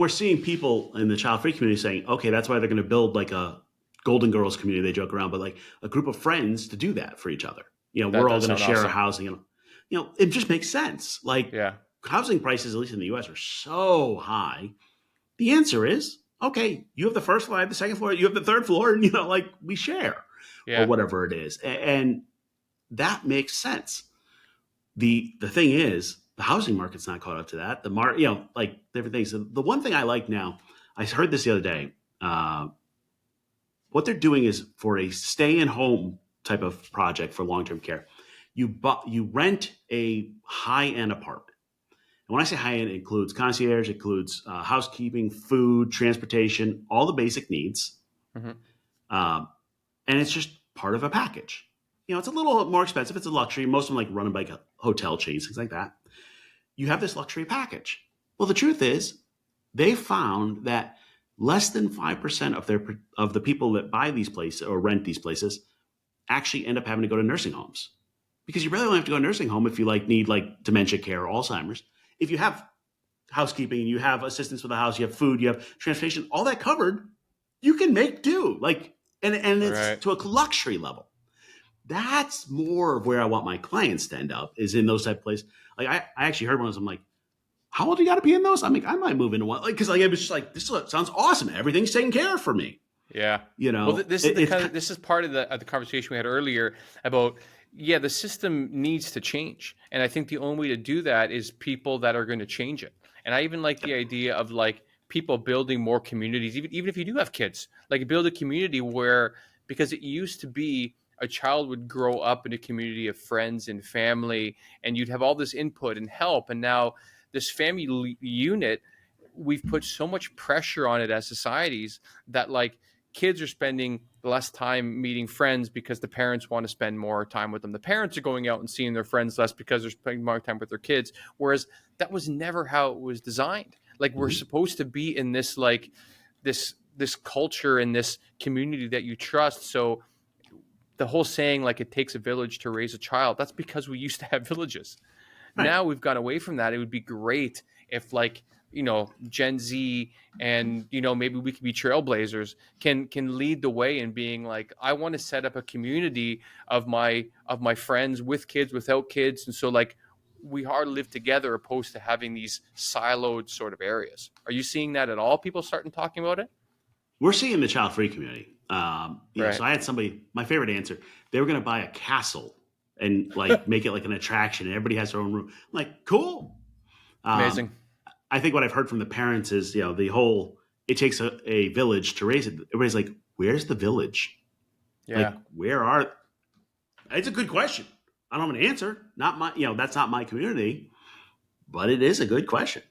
we're seeing people in the child-free community saying, okay, that's why they're going to build like a Golden Girls community. They joke around, but like a group of friends to do that for each other. That We're all does going to sound share our awesome. housing. And, it just makes sense. Like Yeah. housing prices, at least in the US, are so high. The answer is, okay, you have the first floor, I have the second floor, you have the third floor, and, like we share or Yeah. whatever it is. And that makes sense. The thing is, the housing market's not caught up to that. The like different things. The one thing I like now, I heard this the other day. What they're doing is for a stay-in-home type of project for long-term care. You rent a high-end apartment. And when I say high-end, it includes concierge, it includes housekeeping, food, transportation, all the basic needs. Hmm. Um, and it's just part of a package. It's a little more expensive. It's a luxury. Most of them like run by hotel chains, things like that. You have this luxury package. Well, the truth is, they found that less than 5% of the people that buy these places or rent these places actually end up having to go to nursing homes, because you really only have to go to nursing home if you need dementia care or Alzheimer's. If you have housekeeping, you have assistance with the house, you have food, you have transportation, all that covered, you can make do. And it's Right. to a luxury level. That's more of where I want my clients to end up, is in those type of places. Like I actually heard one of them, I'm like, how old do you got to be in those? I'm like, I might move into one. Because it was just like, this sounds awesome. Everything's taken care of for me. Yeah. Well, this is It's this is part of the conversation we had earlier about, yeah, the system needs to change, and I think the only way to do that is people that are going to change it. And I even like the idea of like people building more communities, even if you do have kids, like build a community where, because it used to be a child would grow up in a community of friends and family, and you'd have all this input and help, and now this family unit, we've put so much pressure on it as societies that like kids are spending less time meeting friends because the parents want to spend more time with them. The parents are going out and seeing their friends less because they're spending more time with their kids. Whereas that was never how it was designed. Like we're supposed to be in this like this culture and this community that you trust. So the whole saying like it takes a village to raise a child, that's because we used to have villages. right. Now we've gone away from that. It would be great if like, Gen Z and, maybe we could be trailblazers, can lead the way in being like, I want to set up a community of my friends with kids, without kids. And so like we are live together opposed to having these siloed sort of areas. Are you seeing that at all? People starting talking about it? We're seeing the child-free community. Right. So I had somebody, my favorite answer, they were going to buy a castle and like make it like an attraction, and everybody has their own room. I'm like, cool. Um, Amazing. I think what I've heard from the parents is, the whole, it takes a village to raise it. Everybody's like, where's the village? Like, Yeah. where are, it's a good question. I don't have an answer. Not my, that's not my community, but it is a good question.